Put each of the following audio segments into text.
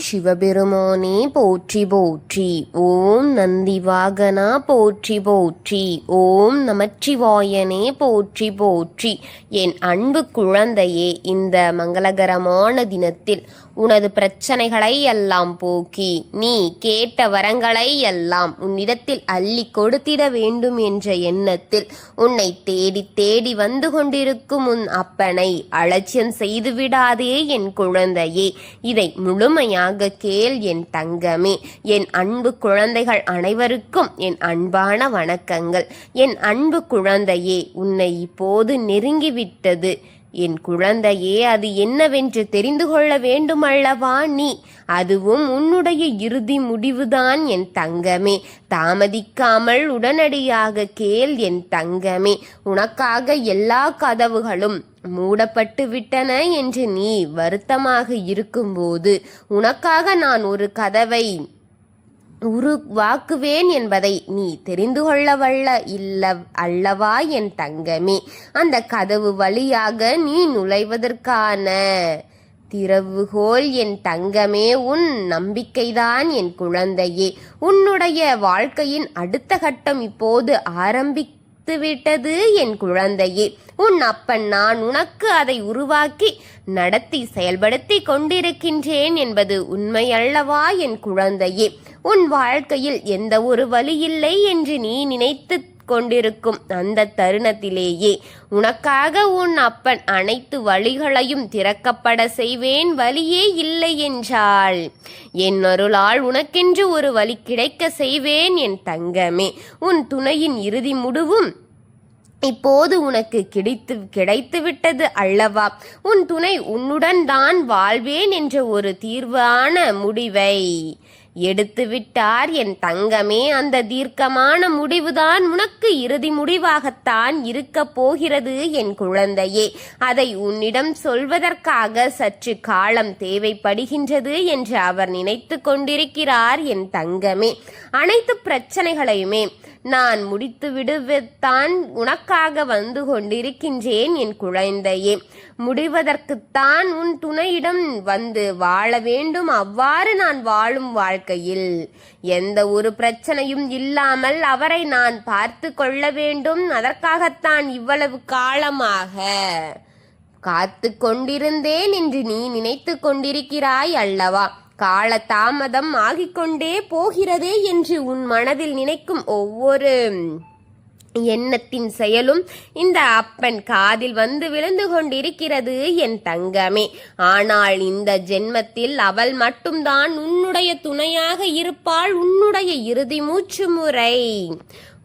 சிவபெருமானே போற்றி போற்றி. ஓம் நந்திவாகனா போற்றி போற்றி. ஓம் நமச்சிவாயனே போற்றி போற்றி. என் அன்பு குழந்தையே, இந்த மங்களகரமான தினத்தில் உனது பிரச்சனைகளை எல்லாம் போக்கி நீ கேட்ட வரங்களை எல்லாம் உன்னிடத்தில் அள்ளி கொடுத்திட வேண்டும் என்ற எண்ணத்தில் உன்னை தேடி தேடி வந்து கொண்டிருக்கும் உன் அப்பனை அலட்சியம் செய்துவிடாதே என் குழந்தையே. இதை முழுமையாக கேள் என் தங்கமே. என் அன்பு குழந்தைகள் அனைவருக்கும் என் அன்பான வணக்கங்கள். என் அன்பு குழந்தையே, உன்னை இப்போது நெருங்கிவிட்டது என் குழந்தையே. அது என்னவென்று தெரிந்து கொள்ள வேண்டுமல்லவா நீ? அதுவும் உன்னுடைய இறுதி முடிவுதான் என் தங்கமே. தாமதிக்காமல் உடனடியாக கேள் என் தங்கமே. உனக்காக எல்லா கதவுகளும் மூடப்பட்டு விட்டன என்று நீ வருத்தமாக இருக்கும்போது உனக்காக நான் ஒரு கதவை உருவாக்குவேன் என்பதை நீ தெரிந்து கொள்ளவல்ல அல்லவா என் தங்கமே? அந்த கதவு வழியாக நீ நுழைவதற்கான திறவுகோல் என் தங்கமே உன் நம்பிக்கைதான் என் குழந்தையே. உன்னுடைய வாழ்க்கையின் அடுத்த கட்டம் இப்போது ஆரம்பித்துவிட்டது என் குழந்தையே. உன் அப்பன் நான் உனக்கு அதை உருவாக்கி நடத்தி செயல்படுத்தி கொண்டிருக்கின்றேன் என்பது உண்மை அல்லவா என் குழந்தையே? உன் வாழ்க்கையில் எந்த ஒரு வழி இல்லை என்று நீ நினைத்து கொண்டிருக்கும் அந்த தருணத்திலேயே உனக்காக உன் அப்பன் அனைத்து வழிகளையும் திறக்கப்பட செய்வேன். வழியே இல்லை என்றால் என் அருளால் உனக்கென்று ஒரு வழி கிடைக்க செய்வேன் என் தங்கமே. உன் துணையின் இறுதி முடிவும் இப்போது உனக்கு கிடைத்து விட்டது அல்லவா? உன் துணை உன்னுடன் தான் வாழ்வேன் என்ற ஒரு தீர்வான முடிவை எடுத்து விட்டார் என் தங்கமே. அந்த தீர்க்கமான முடிவுதான் உனக்கு இறுதி முடிவாகத்தான் இருக்க போகிறது என் குழந்தையே. அதை உன்னிடம் சொல்வதற்காக சற்று காலம் தேவைப்படுகின்றது என்று அவர் நினைத்து கொண்டிருக்கிறார் என் தங்கமே. அனைத்து பிரச்சனைகளையுமே நான் முடித்து விடுவத்தான் உனக்காக வந்து கொண்டிருக்கின்றேன் என் குழந்தையே. முடிவதற்குத்தான் உன் துணையிடம் வந்து வாழ வேண்டும். அவ்வாறு நான் வாழும் வாழ்க்கையில் எந்த ஒரு பிரச்சனையும் இல்லாமல் அவரை நான் பார்த்து கொள்ள வேண்டும். அதற்காகத்தான் இவ்வளவு காலமாக காத்து கொண்டிருந்தேன் என்று நீ நினைத்து கொண்டிருக்கிறாய் அல்லவா? கால தாமதம் ஆகிக்கொண்டே போகிறதே என்று உன் மனதில் நினைக்கும் ஒவ்வொரு எண்ணத்தின் செயலும் இந்த அப்பன் காதில் வந்து விழுந்து கொண்டிருக்கிறது என் தங்கமே. ஆனால் இந்த ஜென்மத்தில் அவள் மட்டும்தான் உன்னுடைய துணையாக இருப்பாள். உன்னுடைய இறுதி மூச்சு முறை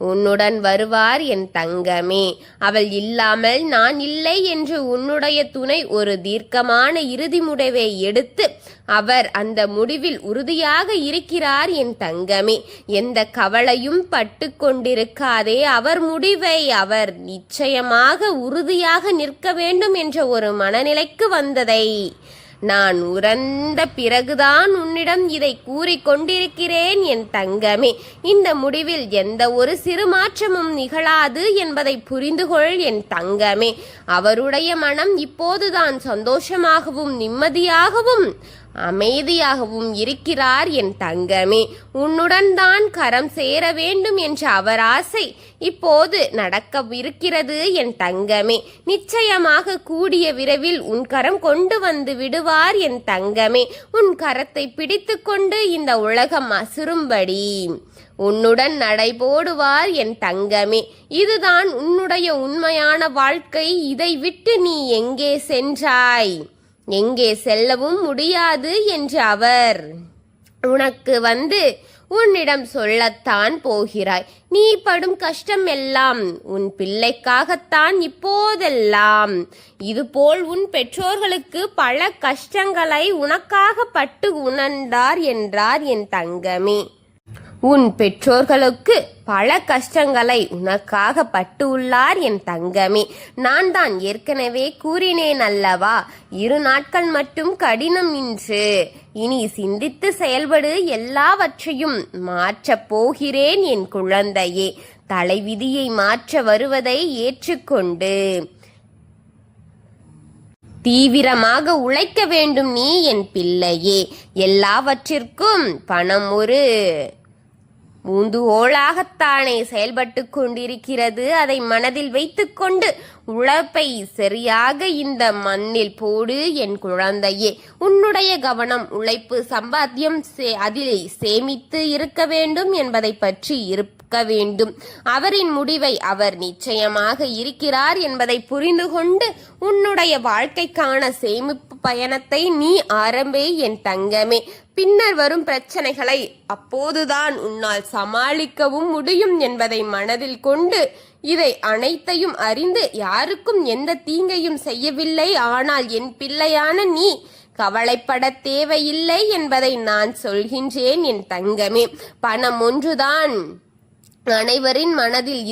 உன்னுடன் வருவார் என் தங்கமே. அவள் இல்லாமல் நான் இல்லை என்று உன்னுடைய துணை ஒரு தீர்க்கமான இறுதி முடிவை எடுத்து அவர் அந்த முடிவில் உறுதியாக இருக்கிறார் என் தங்கமே. எந்த கவலையும் பட்டு கொண்டிருக்காதே. அவர் முடிவை அவர் நிச்சயமாக உறுதியாக நிற்க வேண்டும் என்ற ஒரு மனநிலைக்கு வந்ததை நான் உணர்ந்த பிறகுதான் உன்னிடம் இதை கூறிக்கொண்டிருக்கிறேன் என் தங்கமே. இந்த முடிவில் எந்த ஒரு சிறு மாற்றமும் நிகழாது என்பதை புரிந்துகொள் என் தங்கமே. அவருடைய மனம் இப்போதுதான் சந்தோஷமாகவும் நிம்மதியாகவும் அமைதியாகவும் இருக்கிறார் என் தங்கமே. உன்னுடன் தான் கரம் சேர வேண்டும் என்ற அவர் ஆசை இப்போது நடக்கவிருக்கிறது என் தங்கமே. நிச்சயமாக கூடிய விரைவில் உன் கரம் கொண்டு வந்து விடுவார் என் தங்கமே. உன் கரத்தை பிடித்து கொண்டு இந்த உலகம் அசுரும்படி உன்னுடன் நடைபோடுவார் என் தங்கமே. இதுதான் உன்னுடைய உண்மையான வாழ்க்கை. இதை விட்டு நீ எங்கே சென்றாய்? எங்கே செல்லவும் முடியாது என்று அவர் உனக்கு வந்து உன்னிடம் சொல்லத்தான் போகிறாய். நீ படும் கஷ்டம் எல்லாம் உன் பிள்ளைக்காகத்தான். இப்போதெல்லாம் இதுபோல் உன் பெற்றோர்களுக்கு பல கஷ்டங்களை உனக்காக பட்டு உணர்ந்தார் என்றார் என் தங்கமே. உன் பெற்றோர்களுக்கு பல கஷ்டங்களை உனக்காக பட்டு உள்ளார் என் தங்கமே. நான் தான் ஏற்கனவே கூறினேன் அல்லவா, 2 நாட்கள் மட்டும் கடினம் என்று. இனி சிந்தித்து செயல்படு. எல்லாவற்றையும் மாற்றப் போகிறேன் என் குழந்தையே. தலைவிதியை மாற்ற வருவதை ஏற்றுக்கொண்டு தீவிரமாக உழைக்க வேண்டும் நீ என் பிள்ளையே. எல்லாவற்றிற்கும் பணம் ஒரு ஊந்துகோலாகத்தானே செயல்பட்டு கொண்டிருக்கிறது. அதை மனதில் வைத்துக்கொண்டு உழைப்பை சரியாக இந்த மண்ணில் போடு என் குழந்தையே. உன்னுடைய கவனம் உழைப்பு சம்பாத்தியம் அதில் சேமித்து இருக்க வேண்டும் என்பதை பற்றி இருக்க வேண்டும். அவரின் முடிவை அவர் நிச்சயமாக இருக்கிறார் என்பதை புரிந்து கொண்டு உன்னுடைய வாழ்க்கைக்கான சேமிப்பு பயணத்தை நீ ஆரம்பே என் தங்கமே. பின்னர் வரும் பிரச்சனைகளை அப்போதுதான் உன்னால் சமாளிக்கவும் முடியும் என்பதை மனதில் கொண்டு இதை அனைத்தையும் அறிந்து யாருக்கும் எந்த தீங்கையும் செய்யவில்லை, ஆனால் என் பிள்ளையான நீ கவலைப்பட தேவையில்லை என்பதை நான் சொல்கின்றேன் என் தங்கமே. பணம் ஒன்றுதான் அனைவரின் மனதில்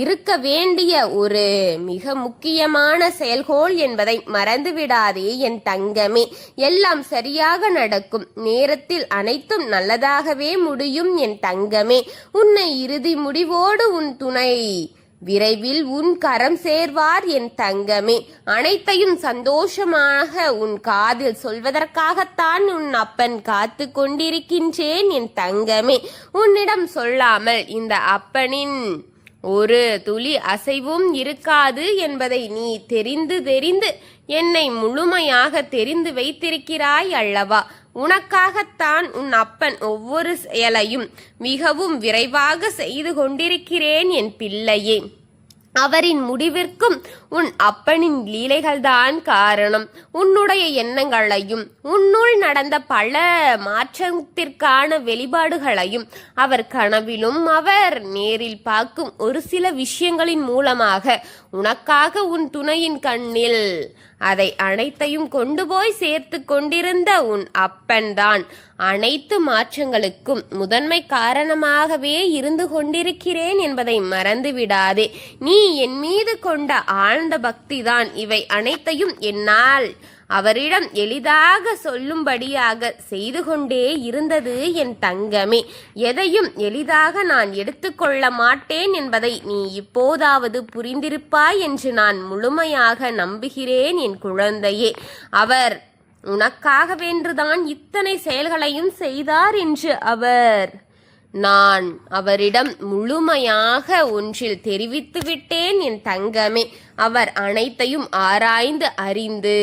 இருக்க வேண்டிய ஒரு மிக முக்கியமான செயல்கோள் என்பதை மறந்துவிடாதே என் தங்கமே. எல்லாம் சரியாக நடக்கும் நேரத்தில் அனைத்தும் நல்லதாகவே முடியும் என் தங்கமே. உன்னை இறுதி முடிவோடு உன் துணை விரைவில் உன் கரம் சேர்வார் என் தங்கமே. அனைத்தையும் சந்தோஷமாக உன் காதில் சொல்வதற்காகத்தான் உன் அப்பன் காத்து கொண்டிருக்கின்றேன் என் தங்கமே. உன்னிடம் சொல்லாமல் இந்த அப்பனின் ஒரு துளி அசைவும் இருக்காது என்பதை நீ தெரிந்து என்னை முழுமையாக தெரிந்து வைத்திருக்கிறாய் அல்லவா? உனக்காகத்தான் உன் அப்பன் ஒவ்வொரு செயலையும் மிகவும் விரைவாக செய்து கொண்டிருக்கிறேன் என் பிள்ளையே. அவரின் முடிவிற்கும் உன் அப்பனின் லீலைகள்தான் காரணம். உன்னுடைய எண்ணங்களையும் உன்னுள் நடந்த பல மாற்றத்திற்கான வெளிப்பாடுகளையும் அவர் கனவிலும் அவர் நேரில் பார்க்கும் ஒரு சில விஷயங்களின் மூலமாக உனக்காக உன் துணையின் கண்ணில் அதை அனைத்தையும் கொண்டு போய் சேர்த்து கொண்டிருந்த உன் அப்பன்தான் அனைத்து மாற்றங்களுக்கும் முதன்மை காரணமாகவே இருந்து கொண்டிருக்கிறேன் என்பதை மறந்துவிடாதே. நீ என் மீது கொண்ட ஆழ்ந்த பக்திதான் இவை அனைத்தையும் என்னால் அவரிடம் எளிதாக சொல்லும்படியாக செய்து கொண்டே இருந்தது என் தங்கமே. எதையும் எளிதாக நான் எடுத்துக்கொள்ள மாட்டேன் என்பதை நீ இப்போதாவது புரிந்திருப்பாய் என்று நான் முழுமையாக நம்புகிறேன் என் குழந்தையே. அவர் உனக்காகவென்றுதான் இத்தனை செயல்களையும் செய்தார் என்று நான் அவரிடம் முழுமையாக ஒன்றில் தெரிவித்துவிட்டேன் என் தங்கமே. அவர் அனைத்தையும் ஆராய்ந்து அறிந்து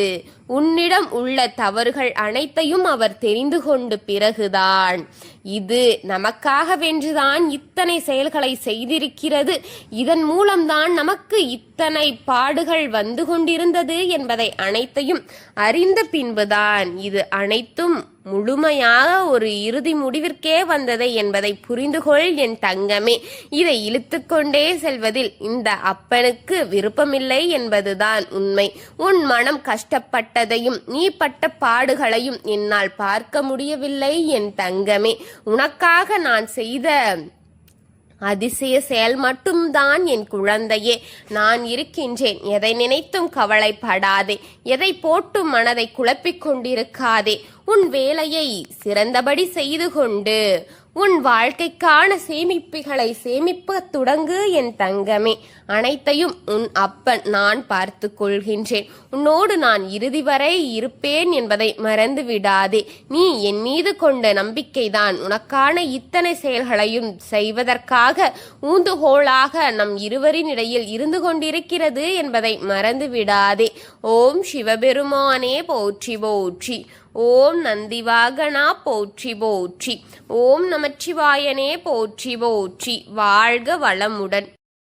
உன்னிடம் உள்ள தவறுகள் அனைத்தையும் அவர் தெரிந்து கொண்டு பிறகுதான் இது நமக்காகவென்றுதான் இத்தனை செயல்களை செய்திருக்கிறது, இதன் மூலம்தான் நமக்கு இத்தனை பாடுகள் வந்து கொண்டிருந்தது என்பதை அனைத்தையும் அறிந்த பின்புதான் இது அனைத்தும் முழுமையாக ஒரு இறுதி முடிவிற்கே வந்தது என்பதை புரிந்துகொள் என் தங்கமே. இதை இழுத்துக்கொண்டே செல்வதில் இந்த அப்பனுக்கு விருப்பமில்லை என்பதுதான் உண்மை. உன் மனம் கஷ்டப்பட்டதையும் நீ பட்ட பாடுகளையும் என்னால் பார்க்க முடியவில்லை என் தங்கமே. உனக்காக நான் செய்த அதிசய செயல் மட்டும்தான் என் குழந்தையே. நான் இருக்கின்றேன், எதை நினைத்தும் கவலைப்படாதே, எதை போட்டும் மனதை குழப்பிக் கொண்டிருக்காதே. உன் வேலையை சிறந்தபடி செய்து கொண்டு உன் வாழ்க்கைக்கான சேமிப்புகளை சேமிப்ப தொடங்கு என் தங்கமே. அனைத்தையும் உன் அப்பன் நான் பார்த்து கொள்கின்றேன். உன்னோடு நான் இறுதி வரை இருப்பேன் என்பதை மறந்து விடாதே. நீ என் மீது கொண்ட நம்பிக்கைதான் உனக்கான இத்தனை செயல்களையும் செய்வதற்காக ஊந்துகோலாக நம் இருவரின் இடையில் இருந்து கொண்டிருக்கிறது என்பதை மறந்து விடாதே. ஓம் சிவபெருமானே போற்றி போற்றி. ஓம் நந்திவாகனா போற்றி போற்றி. ஓம் நமச்சிவாயனே போற்றி போற்றி. வாழ்க வளமுடன்.